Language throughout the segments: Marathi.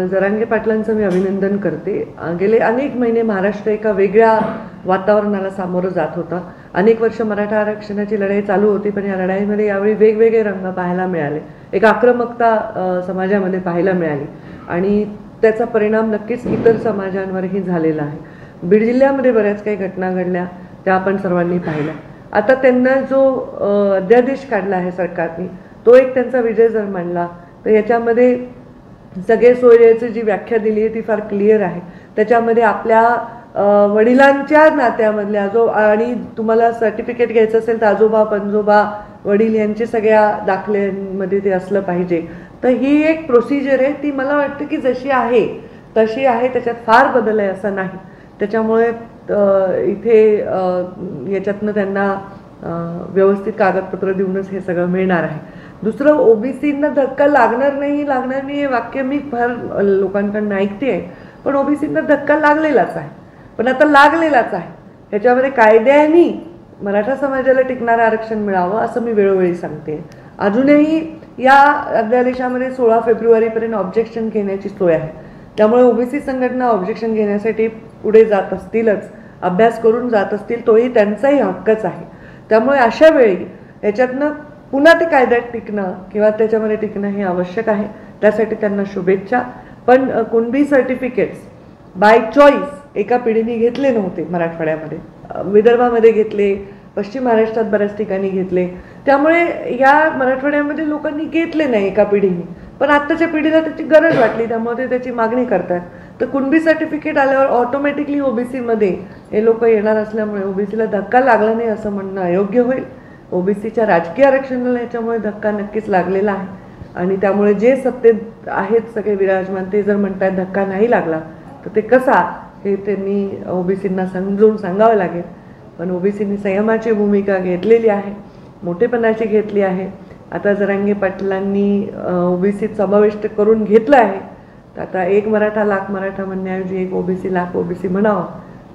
जरांगे पाटलांचं मी अभिनंदन करते. गेले अनेक महिने महाराष्ट्र एका वेगळ्या वातावरणाला सामोरं जात होता. अनेक वर्ष मराठा आरक्षणाची लढाई चालू होती, पण या लढाईमध्ये यावेळी वेगवेगळे रंग पाहायला मिळाले. एक आक्रमकता समाजामध्ये पाहायला मिळाली आणि त्याचा परिणाम नक्कीच इतर समाजांवरही झालेला आहे. बीड जिल्ह्यामध्ये बऱ्याच काही घटना घडल्या, त्या आपण सर्वांनी पाहिल्या. आता त्यांना जो अध्यादेश काढला आहे सरकारने, तो एक त्यांचा विजय जर मानला तर याच्यामध्ये सगळे सोयीची जी व्याख्या दिली आहे ती फार क्लिअर आहे. त्याच्यामध्ये आपल्या वडिलांच्या नात्यामधल्या आणि तुम्हाला सर्टिफिकेट घ्यायचं असेल तर आजोबा पणजोबा वडील यांचे सगळ्या दाखल्यांमध्ये ते असलं पाहिजे. तर ही एक प्रोसिजर आहे, ती मला वाटतं की जशी आहे तशी आहे, त्याच्यात फार बदल आहे असं नाही. त्याच्यामुळे इथे याच्यातनं त्यांना व्यवस्थित कागदपत्र देऊनच हे सगळं मिळणार आहे. दुसरं, ओबीसींना धक्का लागणार नाही हे वाक्य मी फार लोकांकडून ऐकते आहे, पण ओबीसींना धक्का लागलेलाच आहे. पण आता लागलेलाच आहे, ह्याच्यामध्ये कायद्याने मराठा समाजाला टिकणारं आरक्षण मिळावं असं मी वेळोवेळी सांगते. अजूनही या अध्यादेशामध्ये 16 फेब्रुवारीपर्यंत ऑब्जेक्शन घेण्याची सोय आहे. त्यामुळे ओबीसी संघटना ऑब्जेक्शन घेण्यासाठी पुढे जात असतीलच, अभ्यास करून जात असतील, तोही त्यांचाही हक्कच आहे. त्यामुळे अशा वेळी याच्यातनं पुन्हा ते कायद्यात टिकणं किंवा त्याच्यामध्ये टिकणं हे आवश्यक आहे. त्यासाठी त्यांना शुभेच्छा. पण कुणबी सर्टिफिकेट्स बाय चॉईस एका पिढीने घेतले नव्हते. मराठवाड्यामध्ये, विदर्भामध्ये घेतले, पश्चिम महाराष्ट्रात बऱ्याच ठिकाणी घेतले. त्यामुळे या मराठवाड्यामध्ये लोकांनी घेतले नाही एका पिढीने, पण आत्ताच्या पिढीला त्याची गरज वाटली, त्यामुळे ते त्याची मागणी करतात. तर कुणबी सर्टिफिकेट आल्यावर ऑटोमॅटिकली ओबीसीमध्ये हे लोक येणार असल्यामुळे ओबीसीला धक्का लागला नाही असं म्हणणं अयोग्य होईल. ओबीसीच्या राजकीय आरक्षणाला याच्यामुळे धक्का नक्कीच लागलेला आहे आणि त्यामुळे जे सत्तेत आहेत सगळे विराजमान ते जर म्हणतात धक्का नाही लागला तर ते कसा हे त्यांनी ओबीसींना समजून सांगावं लागेल. पण ओबीसींनी संयमाची भूमिका घेतलेली आहे, मोठेपणाची घेतली आहे. आता जरांगे पाटलांनी ओबीसीत समाविष्ट करून घेतलं आहे, तर आता एक मराठा लाख मराठा म्हणण्याऐवजी एक ओबीसी लाख ओबीसी म्हणावं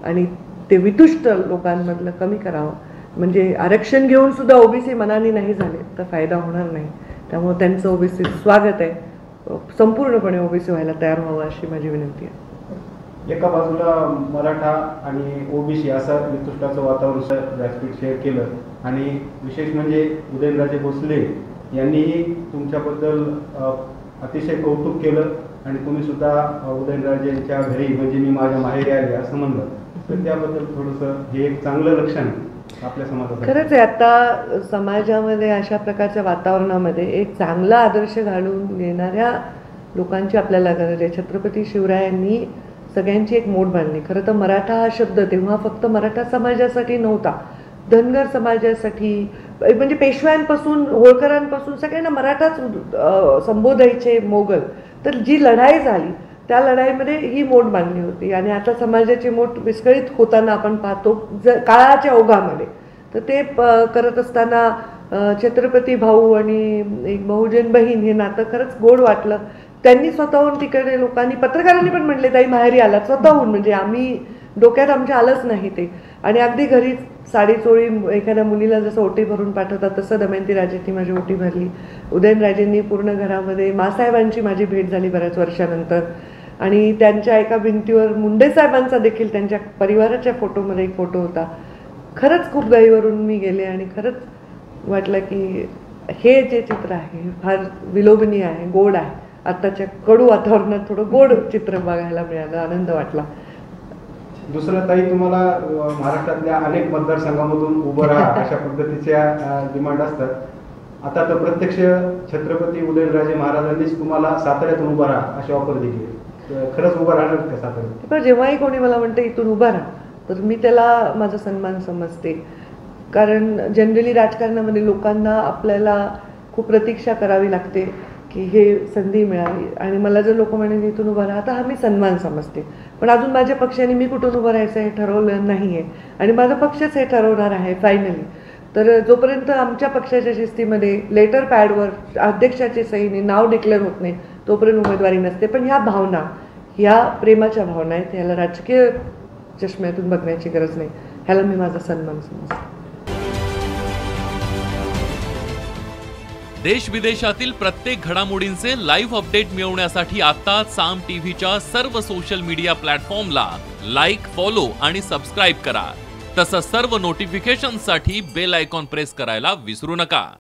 आणि ते वितुष्ट लोकांमधलं कमी करावं. म्हणजे आरक्षण घेऊन सुद्धा ओबीसी मनाने नाही झाले तर फायदा होणार नाही. त्यामुळे त्यांचं ओबीसी स्वागत आहे. संपूर्णपणे ओबीसी व्हायला तयार व्हावं अशी माझी विनंती आहे. एका बाजूला मराठा आणि ओबीसी असं वितुष्टाचं वातावरण व्यासपीठ शेअर केलं आणि विशेष म्हणजे उदयनराजे भोसले यांनीही तुमच्याबद्दल अतिशय कौतुक केलं आणि तुम्ही सुद्धा उदयनराजेंच्या घरी म्हणजे मी माझ्या माहेरी आले असं म्हणलं. तर त्याबद्दल थोडंसं हे एक चांगलं लक्षण आपल्या समाजात. खरंच आहे, आता समाजामध्ये अशा प्रकारच्या वातावरणामध्ये एक चांगला आदर्श घालून देणाऱ्या लोकांची आपल्याला गरज आहे. छत्रपती शिवरायांनी सगळ्यांची एक मोड बांधली. खरं तर मराठा हा शब्द तेव्हा फक्त मराठा समाजासाठी नव्हता, धनगर समाजासाठी, म्हणजे पेशव्यांपासून होळकरांपासून सगळ्यांना मराठाच संबोधायचे मोगल. तर जी लढाई झाली त्या लढाईमध्ये ही मोड बांधली होती आणि आता समाजाची मोठ विस्कळीत होताना आपण पाहतो काळाच्या ओघामध्ये. तर ते करत असताना छत्रपती भाऊ आणि एक बहुजन बहीण हे नातं खरंच गोड वाटलं. त्यांनी स्वतःहून तिकडे लोकांनी, पत्रकारांनी पण म्हणले ताई माहेरी आलात स्वतःहून, म्हणजे आम्ही डोक्यात आमच्या आलंच नाही ते. आणि अगदी घरी साडी चोळी एखाद्या मुलीला जसं ओटी भरून पाठवतात तसं दमयंती राजेंनी माझी ओटी भरली. उदयनराजेंनी पूर्ण घरामध्ये मासाहेबांची माझी भेट झाली बऱ्याच वर्षानंतर आणि त्यांच्या एका भिंतीवर मुंडे साहेबांचा देखील त्यांच्या परिवाराच्या फोटोमध्ये एक फोटो होता. खरंच खूप गाईवरून मी गेले आणि खरंच वाटलं की हे जे चित्र आहे फार विलोभनीय आहे, गोड आहे. आत्ताच्या कडू वातावरणात थोडं गोड चित्र बघायला मिळालं, आनंद वाटला. दुसरं ताई, तुम्हाला महाराष्ट्रातल्या अनेक मतदारसंघामधून उभं राहा अशा पद्धतीच्या डिमांड असतात. आता तर प्रत्यक्ष छत्रपती उदयनराजे महाराजांनीच तुम्हाला साताऱ्यातून उभं राहा अशी ऑफर दिली. खरंच उभं राहणार का साताऱ्यात? पण जेव्हाही कोणी मला म्हणते इथून उभा राहा तर मी त्याला माझा सन्मान समजते. कारण जनरली राजकारणामध्ये लोकांना आपल्याला खूप प्रतीक्षा करावी लागते की हे संधी मिळाली आणि मला जर लोक म्हणे इथून उभं राहा तर हा मी सन्मान समजते. पण अजून माझ्या पक्षाने मी कुठून उभं राहायचं हे ठरवलं नाही आहे आणि माझा पक्षच हे ठरवणार आहे फायनली. तर जोपर्यंत आमच्या पक्षाच्या शिस्तीमध्ये लेटर पॅडवर अध्यक्षाची सहीने नाव डिक्लेअर होत नाही तोपर्यंत उमेदवारी नसते. पण ह्या भावना, ह्या प्रेमाच्या भावना आहेत, ह्याला राजकीय चष्म्यातून बघण्याची गरज नाही. ह्याला मी माझा सन्मान समजते. देश विदेशातील प्रत्येक घडामोडींचे लाईव्ह अपडेट मिळवण्यासाठी आता साम टीव्हीच्या सर्व सोशल मीडिया प्लॅटफॉर्मला लाईक, फॉलो आणि सबस्क्राईब करा. तसंच सर्व नोटिफिकेशनसाठी बेल आयकॉन प्रेस करायला विसरू नका.